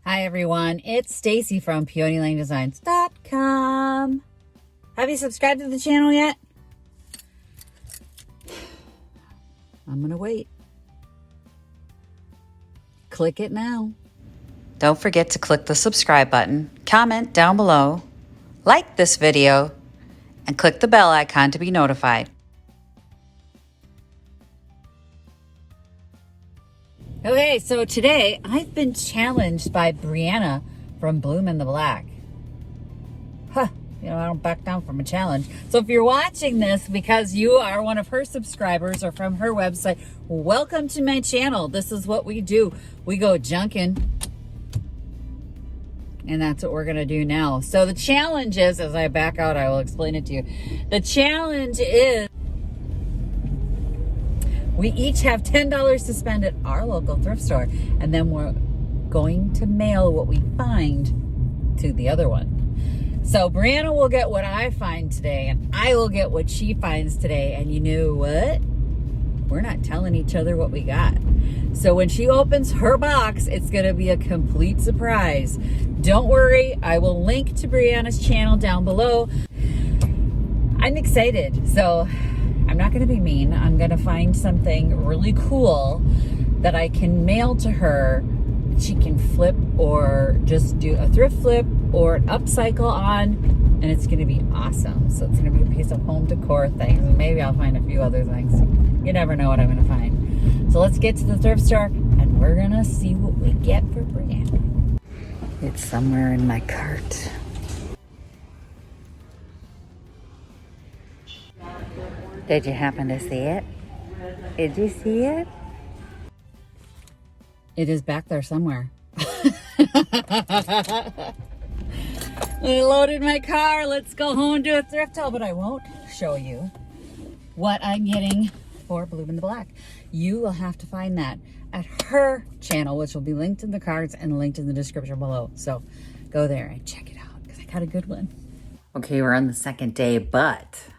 Hi everyone, it's Stacy from PeonyLaneDesigns.com. Have you subscribed to the channel yet? I'm gonna wait. Click it now. Don't forget to click the subscribe button, comment down below, like this video, and click the bell icon to be notified. Okay, so today I've been challenged by Brianna from Bloom in the Black. Huh, you know, I don't back down from a challenge. So if you're watching this because you are one of her subscribers or from her website, welcome to my channel. This is what we do. We go junking. And that's what we're gonna do now. So the challenge is, as I back out, I will explain it to you. The challenge is we each have $10 to spend at our local thrift store, and then we're going to mail what we find to the other one. So Brianna will get what I find today, and I will get what she finds today. And you know what? We're not telling each other what we got. So when she opens her box, it's gonna be a complete surprise. Don't worry, I will link to Brianna's channel down below. I'm excited. So I'm not gonna be mean. I'm gonna find something really cool that I can mail to her. She can flip or just do a thrift flip or an upcycle on, and it's gonna be awesome. So it's gonna be a piece of home decor things, and maybe I'll find a few other things. You never know what I'm gonna find. So let's get to the thrift store and we're gonna see what we get for Brianna. It's somewhere in my cart. Did you happen to see it? Did you see it? It is back there somewhere. I loaded my car. Let's go home and do a thrift haul, but I won't show you what I'm getting for Bloom in the Black. You will have to find that at her channel, which will be linked in the cards and linked in the description below. So go there and check it out because I got a good one. Okay, we're on the second day, but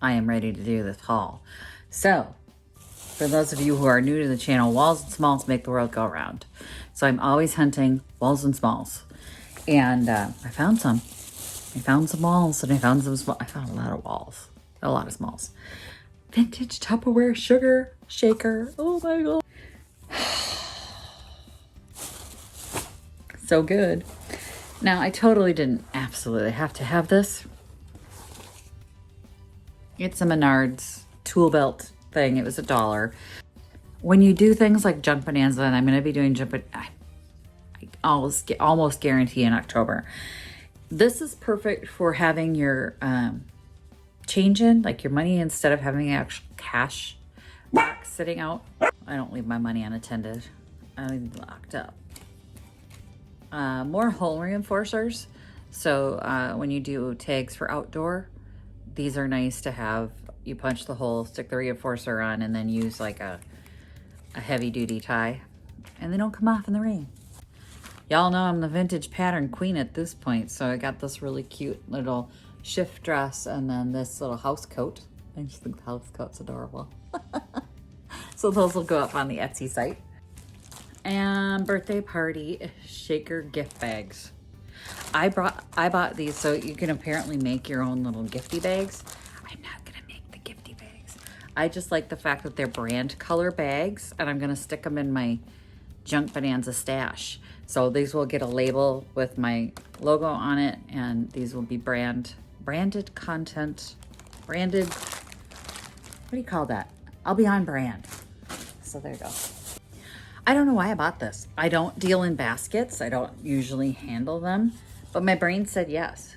I am ready to do this haul. So, for those of you who are new to the channel, walls and smalls make the world go round. So I'm always hunting walls and smalls. And I found some. I found some walls and I found some small. I found a lot of walls, a lot of smalls. Vintage Tupperware sugar shaker. Oh my God. So good. Now, I totally didn't absolutely have to have this. It's a Menards tool belt thing. It was $1. When you do things like Junk Bonanza, and I'm going to be doing Junk Bonanza, I almost guarantee in October. This is perfect for having your change in, like your money, instead of having an actual cash box sitting out. I don't leave my money unattended. I leave it locked up. More hole reinforcers. So when you do tags for outdoor, these are nice to have. You punch the hole, stick the reinforcer on, and then use like a heavy duty tie, and they don't come off in the rain. Y'all know I'm the vintage pattern queen at this point, so I got this really cute little shift dress and then this little house coat. I just think the house coat's adorable. So those will go up on the Etsy site. And birthday party shaker gift bags. I bought these so you can apparently make your own little gifty bags. I'm not gonna make the gifty bags. I just like the fact that they're brand color bags, and I'm gonna stick them in my Junk Bonanza stash. So these will get a label with my logo on it, and these will be branded content, branded, what do you call that? I'll be on brand. So there you go. I don't know why I bought this. I don't deal in baskets. I don't usually handle them, but my brain said yes.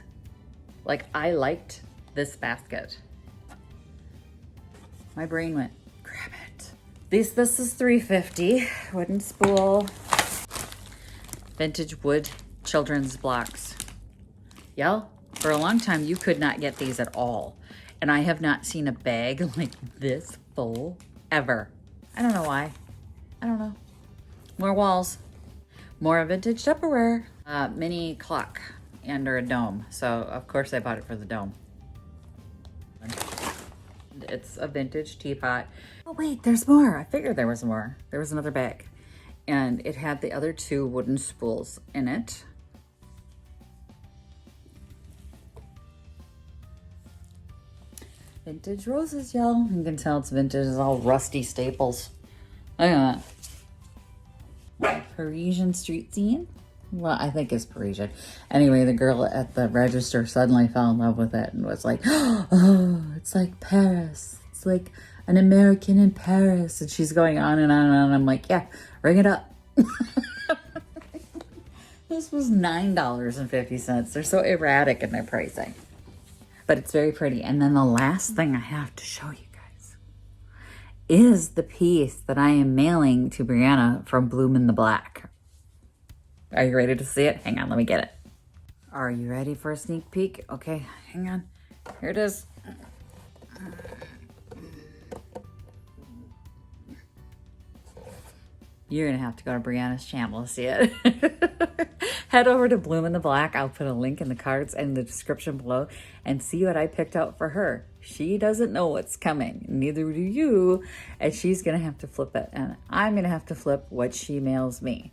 Like, I liked this basket. My brain went, grab it. This is $3.50. Wooden spool. Vintage wood children's blocks. Y'all, for a long time, you could not get these at all. And I have not seen a bag like this full ever. I don't know why. I don't know. More walls. More vintage Tupperware. Mini clock under a dome. So, of course, I bought it for the dome. It's a vintage teapot. Oh, wait, there's more. I figured there was more. There was another bag. and it had the other 2 wooden spools in it. Vintage roses, y'all. You can tell it's vintage. It's all rusty staples. Look at that. Parisian street scene. Well, I think it's Parisian. Anyway, the girl at the register suddenly fell in love with it and was like, oh, it's like Paris. It's like an American in Paris. And she's going on and on and on. I'm like, yeah, ring it up. This was $9.50. They're so erratic in their pricing. But it's very pretty. And then the last thing I have to show you guys is the piece that I am mailing to Brianna from Bloom in the Black. Are you ready to see it? Hang on, let me get it. Are you ready for a sneak peek? Okay, hang on. Here it is. You're gonna have to go to Brianna's channel to see it. Head over to Bloom in the Black. I'll put a link in the cards and the description below and see what I picked out for her. She doesn't know what's coming, neither do you, and she's gonna have to flip it, and I'm gonna have to flip what she mails me.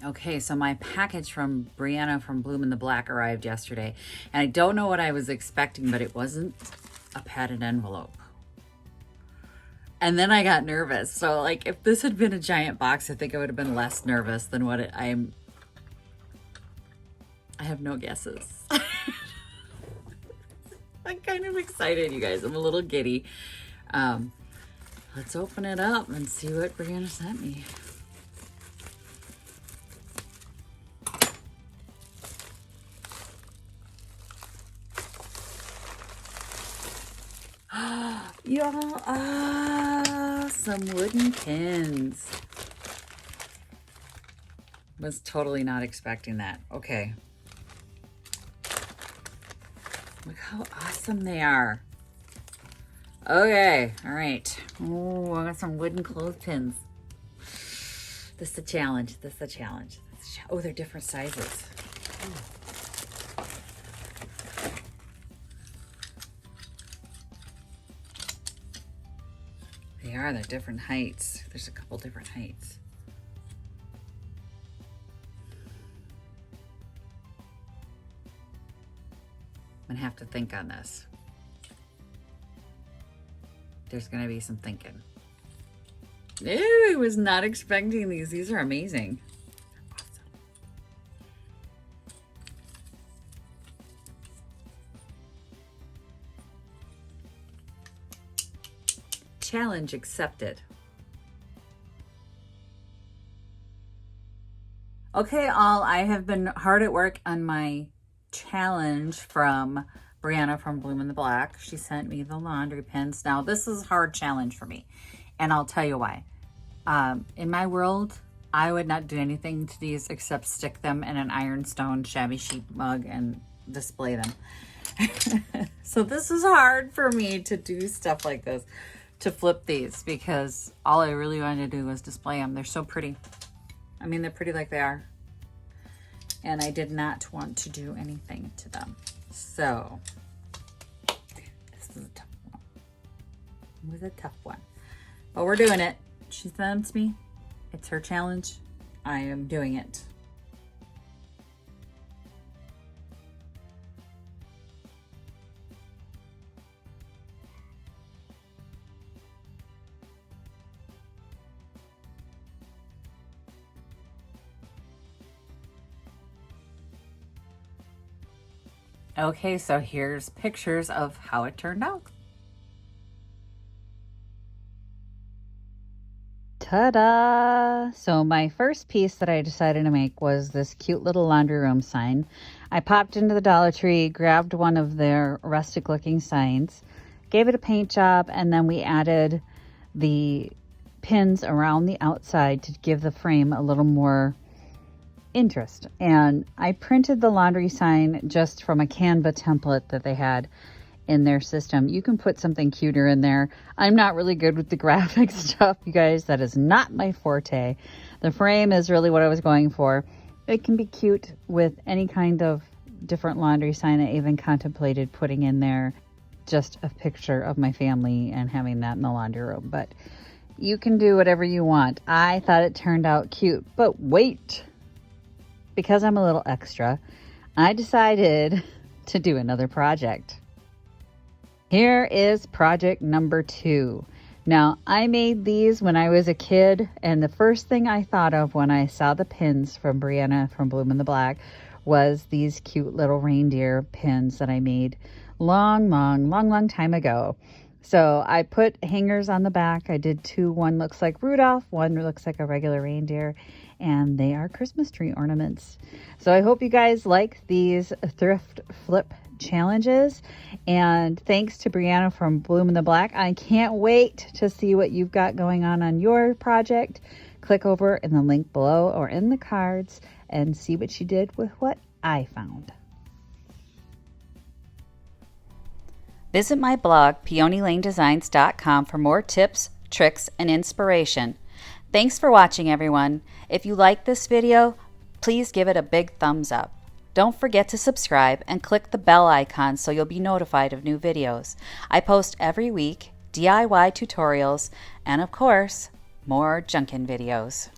Okay, so my package from Brianna from Bloom in the Black arrived yesterday, and I don't know what I was expecting, but it wasn't a padded envelope. And then I got nervous. So like if this had been a giant box, I think I would have been less nervous than what I have no guesses. I'm kind of excited, you guys. I'm a little giddy. Let's open it up and see what Brianna sent me. Y'all, some wooden pins. Was totally not expecting that. Okay. Look how awesome they are. Okay, all right. Oh, I got some wooden clothespins. This is a challenge. This is a challenge. Oh, they're different sizes. Ooh. They are, they're different heights. There's a couple different heights. I'm gonna have to think on this. There's gonna be some thinking. Ew, I was not expecting these. These are amazing. Awesome. Challenge accepted. Okay, all, I have been hard at work on my challenge from Brianna from Bloom in the Black. She sent me the laundry pins. Now, this is a hard challenge for me, and I'll tell you why. In my world, I would not do anything to these except stick them in an ironstone shabby chic mug and display them. So this is hard for me to do stuff like this, to flip these, because all I really wanted to do was display them. They're so pretty. I mean, they're pretty like they are. And I did not want to do anything to them. So, this is a tough one. It was a tough one. But we're doing it. She sends me. It's her challenge. I am doing it. Okay, so here's pictures of how it turned out. Ta-da! So my first piece that I decided to make was this cute little laundry room sign. I popped into the Dollar Tree, grabbed one of their rustic looking signs, gave it a paint job, and then we added the pins around the outside to give the frame a little more interest. And I printed the laundry sign just from a Canva template that they had in their system. You can put something cuter in there. I'm not really good with the graphic stuff, you guys. That is not my forte. The frame is really what I was going for. It can be cute with any kind of different laundry sign. I even contemplated putting in there just a picture of my family and having that in the laundry room. But you can do whatever you want. I thought it turned out cute, but wait, because I'm a little extra, I decided to do another project. Here is project number 2. Now, I made these when I was a kid, and the first thing I thought of when I saw the pins from Brianna from Bloom in the Black was these cute little reindeer pins that I made long time ago. So I put hangers on the back. I did 2. One looks like Rudolph, one looks like a regular reindeer, and they are Christmas tree ornaments. So I hope you guys like these thrift flip challenges, and thanks to Brianna from Bloom in the Black. I can't wait to see what you've got going on your project. Click over in the link below or in the cards and see what she did with what I found. Visit my blog, peonylanedesigns.com, for more tips, tricks, and inspiration. Thanks for watching, everyone. If you like this video, please give it a big thumbs up. Don't forget to subscribe and click the bell icon so you'll be notified of new videos. I post every week DIY tutorials and, of course, more junkin' videos.